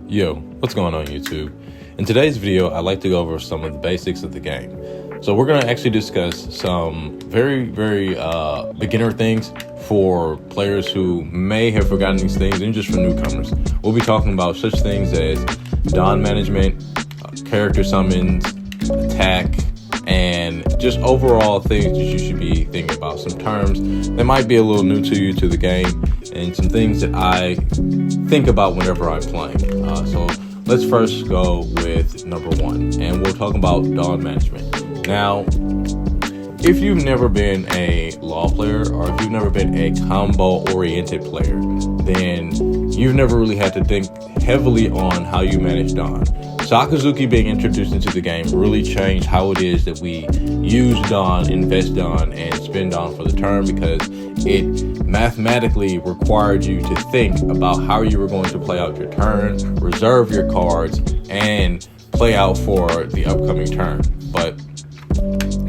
Yo, what's going on YouTube? In today's video, I'd like to go over some of the basics of the game. So we're going to actually discuss some very beginner things for players who may have forgotten these things, and just for newcomers. We'll be talking about such things as Don management, character summons, attack, and just overall things that you should be thinking about. Some terms that might be a little new to you, to the game, and some things that I think about whenever I'm playing. So let's first go with number one, and we'll talk about Don management. Now, if you've never been a law player, or if you've never been a combo-oriented player, then you've never really had to think heavily on how you manage Don. Sakazuki being introduced into the game really changed how it is that we use Don, invest Don, and spend Don for the turn, because it mathematically required you to think about how you were going to play out your turn, reserve your cards, and play out for the upcoming turn. But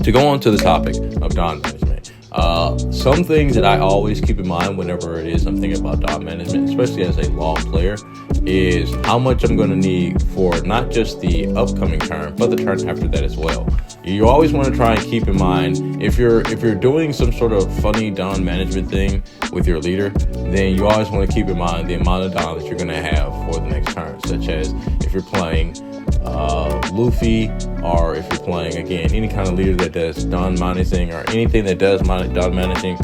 to go on to the topic of Don management, some things that I always keep in mind whenever it is I'm thinking about Don management, especially as a law player, is how much I'm going to need for not just the upcoming turn, but the turn after that as well. You always want to try and keep in mind, if you're doing some sort of funny Don management thing with your leader, then you always want to keep in mind the amount of Don that you're going to have for the next turn, such as if you're playing Luffy, or if you're playing, again, any kind of leader that does Don managing, or anything that does Don managing,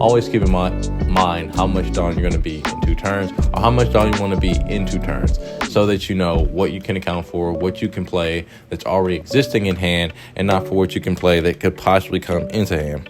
always keep in mind how much Don you're going to be in 2 turns, or how much Don you want to be in 2 turns, so that you know what you can account for, what you can play that's already existing in hand, and not for what you can play that could possibly come into hand.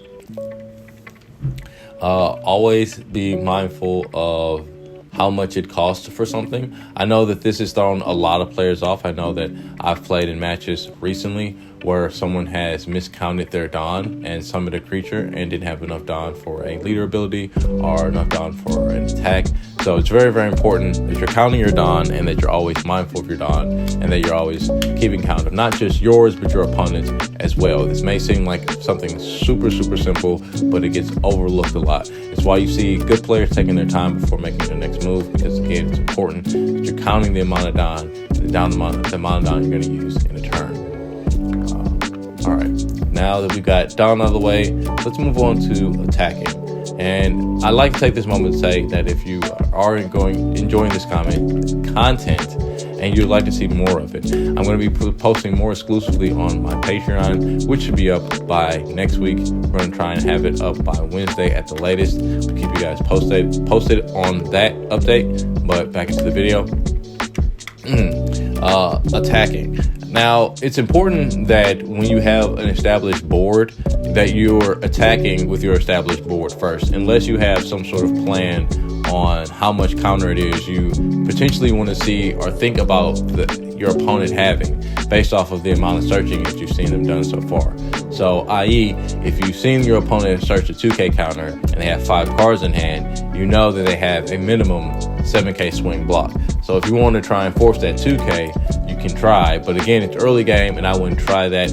Always be mindful of how much it costs for something. I know that this has thrown a lot of players off. I know that I've played in matches recently where someone has miscounted their Don and summoned a creature and didn't have enough Don for a leader ability or enough Don for an attack. So it's very important that you're counting your Don, and that you're always mindful of your Don, and that you're always keeping count of not just yours but your opponent's as well. This may seem like something super simple, but it gets overlooked a lot. It's why you see good players taking their time before making their next move, because again, it's important that you're counting the amount of Don, the amount of Don you're going to use in a turn. All right, now that we've got Don out of the way, let's move on to attacking. And I'd like to take this moment to say that if you are enjoying this content and you'd like to see more of it, I'm going to be posting more exclusively on my Patreon, which should be up by next week. We're going to try and have it up by Wednesday at the latest. We'll keep you guys posted on that update. But back into the video. Attacking. Now, it's important that when you have an established board, that you're attacking with your established board first, unless you have some sort of plan on how much counter it is you potentially want to see or think about your opponent having, based off of the amount of searching that you've seen them done so far. So, i.e., if you've seen your opponent search a 2K counter and they have 5 cards in hand, you know that they have a minimum 7K swing block. So if you want to try and force that 2K, you can try, but again, it's early game, and I wouldn't try that.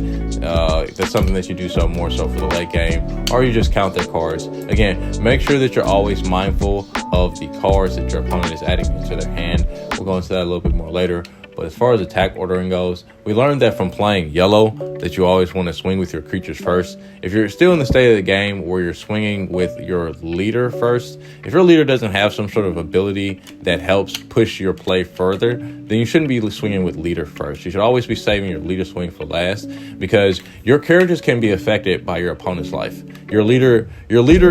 That's something that you do so more so for the late game, or you just count their cards. Again, make sure that you're always mindful of the cards that your opponent is adding into their hand. We'll go into that a little bit more later. But as far as attack ordering goes, we learned that from playing yellow, that you always want to swing with your creatures first. If you're still in the state of the game where you're swinging with your leader first, if your leader doesn't have some sort of ability that helps push your play further, then you shouldn't be swinging with leader first. You should always be saving your leader swing for last, because your characters can be affected by your opponent's life. Your leader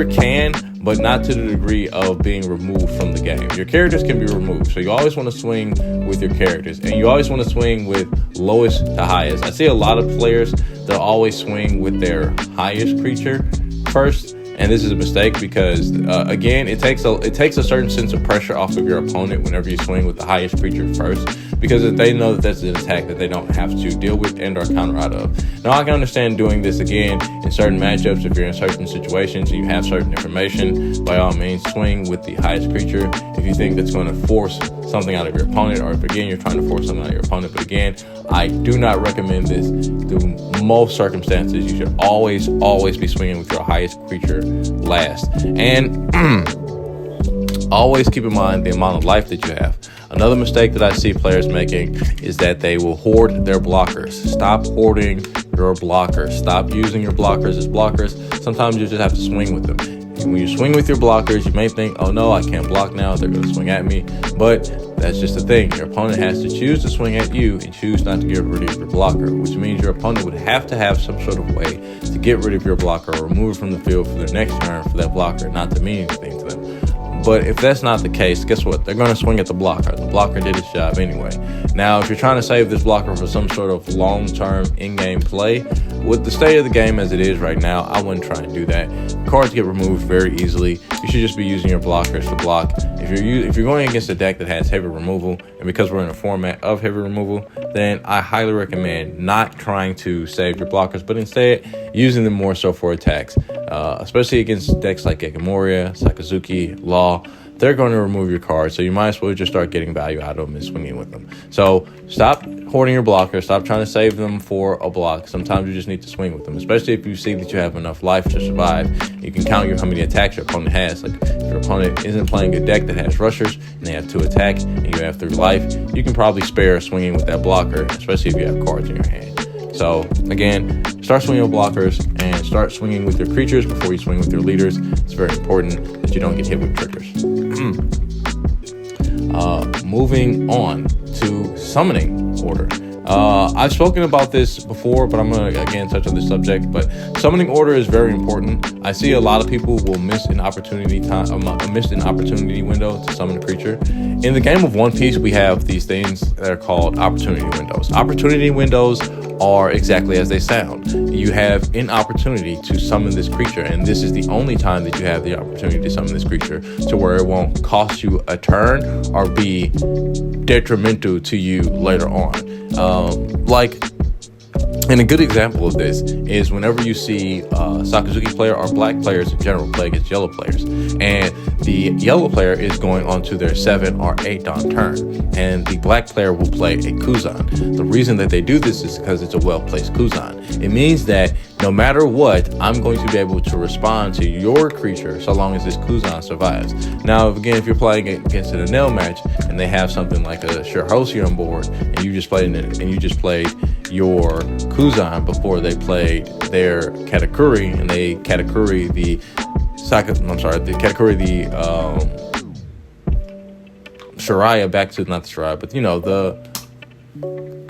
can, but not to the degree of being removed from the game. Your characters can be removed, so you always want to swing with your characters, and you always want to swing with lowest to highest. I see a lot of players that always swing with their highest creature first, and this is a mistake, because again, it takes a certain sense of pressure off of your opponent whenever you swing with the highest creature first, because if they know that that's an attack that they don't have to deal with and or counter out of. Now, I can understand doing this again in certain matchups. If you're in certain situations and you have certain information, by all means swing with the highest creature if you think that's going to force something out of your opponent, or if again you're trying to force something out of your opponent. But again, I do not recommend this through most circumstances. You should always be swinging with your highest creature last. And always keep in mind the amount of life that you have. Another mistake that I see players making is that they will hoard their blockers. Stop hoarding your blockers. Stop using your blockers as blockers. Sometimes you just have to swing with them. When you swing with your blockers, you may think, oh no, I can't block now, they're going to swing at me. But that's just the thing. Your opponent has to choose to swing at you and choose not to get rid of your blocker, which means your opponent would have to have some sort of way to get rid of your blocker or remove it from the field for their next turn for that blocker not to mean anything to them. But if that's not the case, guess what? They're going to swing at the blocker. The blocker did its job anyway. Now, if you're trying to save this blocker for some sort of long-term in-game play, with the state of the game as it is right now, I wouldn't try and do that. Cards get removed very easily. You should just be using your blockers to block. If you're going against a deck that has heavy removal, and because we're in a format of heavy removal, then I highly recommend not trying to save your blockers, but instead using them more so for attacks, especially against decks like Gegamoria, Sakazuki, Law. They're going to remove your cards, so you might as well just start getting value out of them and swinging with them. So stop hoarding your blockers. Stop trying to save them for a block. Sometimes you just need to swing with them, especially if you see that you have enough life to survive. You can count how many attacks your opponent has. Like if your opponent isn't playing a deck that has rushers and they have 2 attack and you have 3 life, you can probably spare swinging with that blocker, especially if you have cards in your hand. So again, start swinging with blockers and start swinging with your creatures before you swing with your leaders. It's very important that you don't get hit with triggers. Moving on to summoning order. I've spoken about this before, but I'm going to again touch on this subject. But summoning order is very important. I see a lot of people will miss an opportunity window to summon a creature. In the game of One Piece, we have these things that are called opportunity windows. Opportunity windows are exactly as they sound. You have an opportunity to summon this creature, and this is the only time that you have the opportunity to summon this creature, to where it won't cost you a turn or be detrimental to you later on. And a good example of this is whenever you see Sakazuki player or black players in general play against yellow players, and the yellow player is going on to their 7 or 8 dawn turn, and the black player will play a Kuzan. The reason that they do this is because it's a well-placed Kuzan. It means that no matter what, I'm going to be able to respond to your creature so long as this Kuzan survives. Now, again, if you're playing against an Enel match and they have something like a Shirahoshi on board, and you just played your Kuzan before they played their Katakuri, and they Katakuri the Shiraya back to, not the Shiraya, but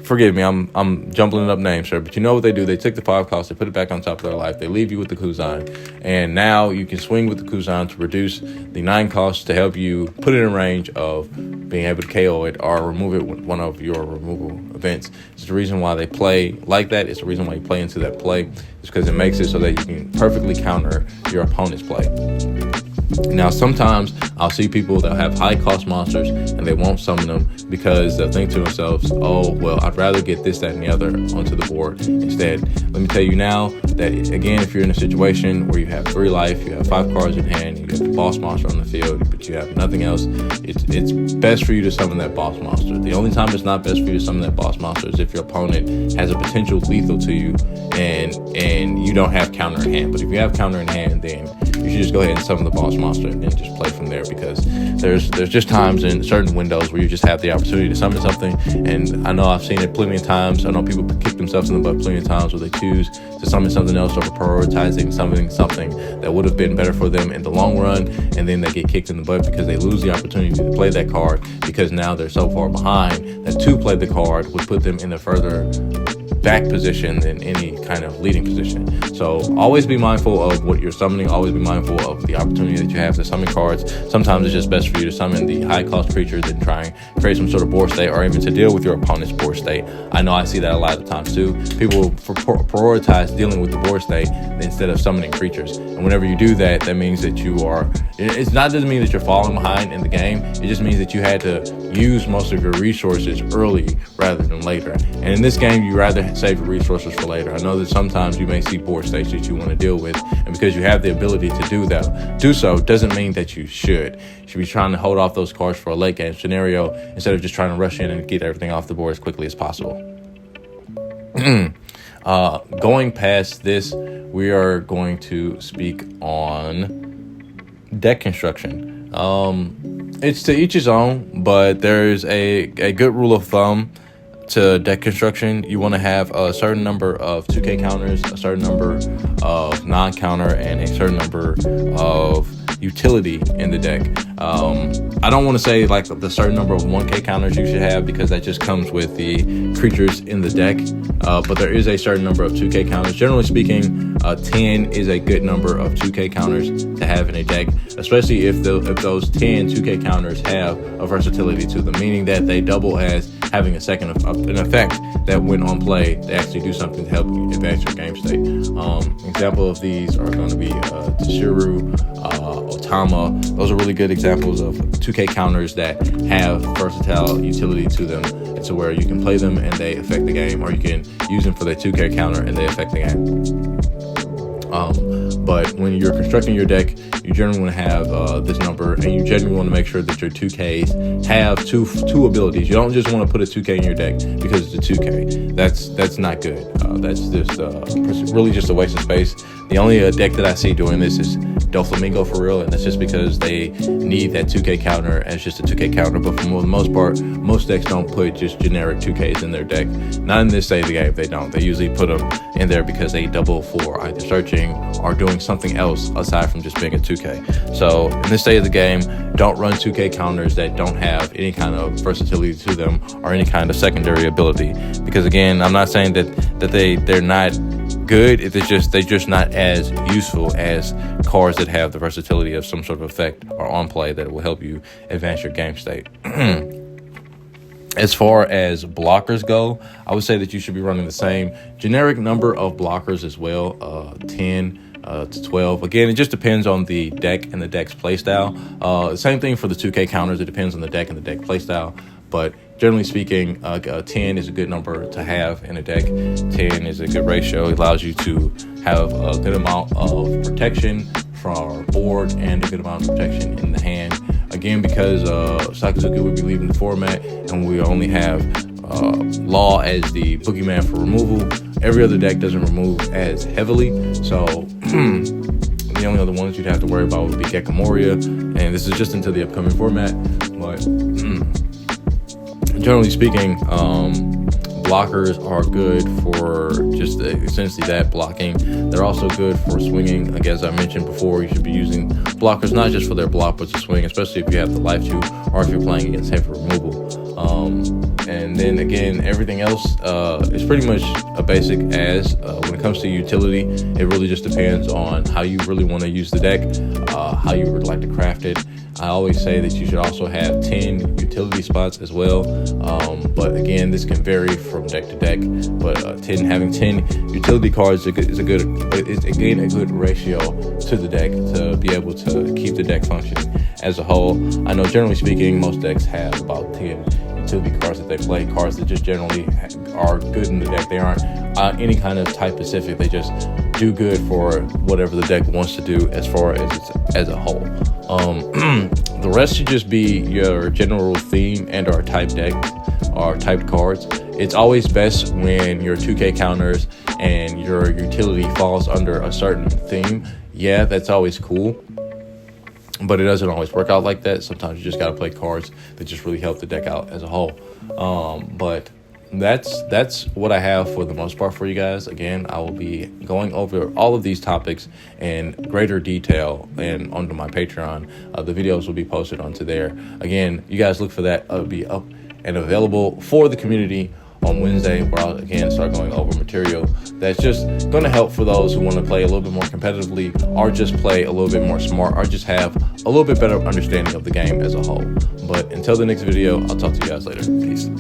forgive me, I'm jumbling up names, sir, but you know what they do? They take the 5 cost, they put it back on top of their life, they leave you with the Kuzan, and now you can swing with the Kuzan to reduce the 9 costs to help you put it in range of being able to KO it or remove it with one of your removal events. It's the reason why they play like that. It's the reason why you play into that play. It's because it makes it so that you can perfectly counter your opponent's play. Now, sometimes I'll see people that have high cost monsters and they won't summon them because they'll think to themselves, oh, well, I'd rather get this, that, and the other onto the board instead. Let me tell you now that, again, if you're in a situation where you have 3 life, you have 5 cards in hand, you have the boss monster on the field, but you have nothing else, it's best for you to summon that boss monster. The only time it's not best for you to summon that boss monster is if your opponent has a potential lethal to you and you don't have counter in hand. But if you have counter in hand, then you should just go ahead and summon the boss monster and then just play from there, because there's just times in certain windows where you just have the opportunity to summon something. And I know I've seen it plenty of times. I know people kick themselves in the butt plenty of times where they choose to summon something else over prioritizing summoning something that would have been better for them in the long run, and then they get kicked in the butt because they lose the opportunity to play that card because now they're so far behind that to play the card would put them in a further back position than any kind of leading position. So always be mindful of what you're summoning. Always be mindful of the opportunity that you have to summon cards. Sometimes it's just best for you to summon the high cost creature than try and create some sort of board state or even to deal with your opponent's board state. I know I see that a lot of times too. People prioritize dealing with the board state instead of summoning creatures. And whenever you do that, that means that doesn't mean that you're falling behind in the game. It just means that you had to use most of your resources early rather than later. And in this game, you rather save your resources for later. I know that sometimes you may see board states that you want to deal with, and because you have the ability to do so doesn't mean that you should. You should be trying to hold off those cards for a late game scenario instead of just trying to rush in and get everything off the board as quickly as possible. Going past this, we are going to speak on deck construction. It's to each his own, but there's a good rule of thumb to deck construction. You want to have a certain number of 2K counters, a certain number of non-counter, and a certain number of utility in the deck. I don't want to say like the certain number of 1K counters you should have, because that just comes with the creatures in the deck. But there is a certain number of 2K counters. Generally speaking, 10 is a good number of 2K counters to have in a deck, especially if those 10 2K counters have a versatility to them, meaning that they double as having a second an effect that when on play, they actually do something to help you advance your game state. Example of these are going to be Tashiro, Otama. Those are really good examples of 2K counters that have versatile utility to them. It's where you can play them and they affect the game, or you can use them for their 2K counter and they affect the game. But when you're constructing your deck, you generally want to have this number, and you generally want to make sure that your 2Ks have two abilities. You don't just want to put a 2K in your deck because it's a 2K. That's not good. That's just really just a waste of space. The only deck that I see doing this is Doflamingo for real, and that's just because they need that 2K counter as just a 2K counter. But for the most part, most decks don't put just generic 2Ks in their deck. Not in this stage of the game, they don't. They usually put them in there because they double for either searching or doing something else aside from just being a 2K. So in this stage of the game, don't run 2K counters that don't have any kind of versatility to them or any kind of secondary ability. Because again, I'm not saying that they're not good. They're just not as useful as cards that have the versatility of some sort of effect or on play that will help you advance your game state. As far as blockers go, I would say that you should be running the same generic number of blockers as well, 10 to 12. Again, it just depends on the deck and the deck's playstyle. Same thing for the 2K counters. It depends on the deck and the deck playstyle. But generally speaking, 10 is a good number to have in a deck. 10 is a good ratio. It allows you to have a good amount of protection from our board and a good amount of protection in the hand. Again, because Sakazuki will be leaving the format and we only have Law as the boogeyman for removal, every other deck doesn't remove as heavily. So the only other ones you'd have to worry about would be Gekkamoria, and this is just into the upcoming format. But generally speaking, blockers are good for just essentially that blocking. They're also good for swinging. Like as I mentioned before, you should be using blockers not just for their block but to swing, especially if you have the life tube or if you're playing against heavy removal. And then again, everything else is pretty much a basic as. When it comes to utility, it really just depends on how you really want to use the deck, how you would like to craft it. I always say that you should also have 10 utility spots as well. But again, this can vary from deck to deck. But having 10 utility cards is a good ratio to the deck to be able to keep the deck functioning as a whole. I know generally speaking, most decks have about 10 utility cards that they play, cards that just generally are good in the deck. They aren't any kind of type specific. They just do good for whatever the deck wants to do as far as a whole. The rest should just be your general theme and our type deck or typed cards. It's always best when your 2K counters and your utility falls under a certain theme. Yeah, that's always cool, but it doesn't always work out like that. Sometimes you just got to play cards that just really help the deck out as a whole. But that's what I have for the most part for you guys. Again, I will be going over all of these topics in greater detail and onto my Patreon. The videos will be posted onto there. Again, you guys look for that. It'll be up and available for the community on Wednesday, where I'll again start going over material that's just going to help for those who want to play a little bit more competitively, or just play a little bit more smart, or just have a little bit better understanding of the game as a whole. But until the next video, I'll talk to you guys later. Peace.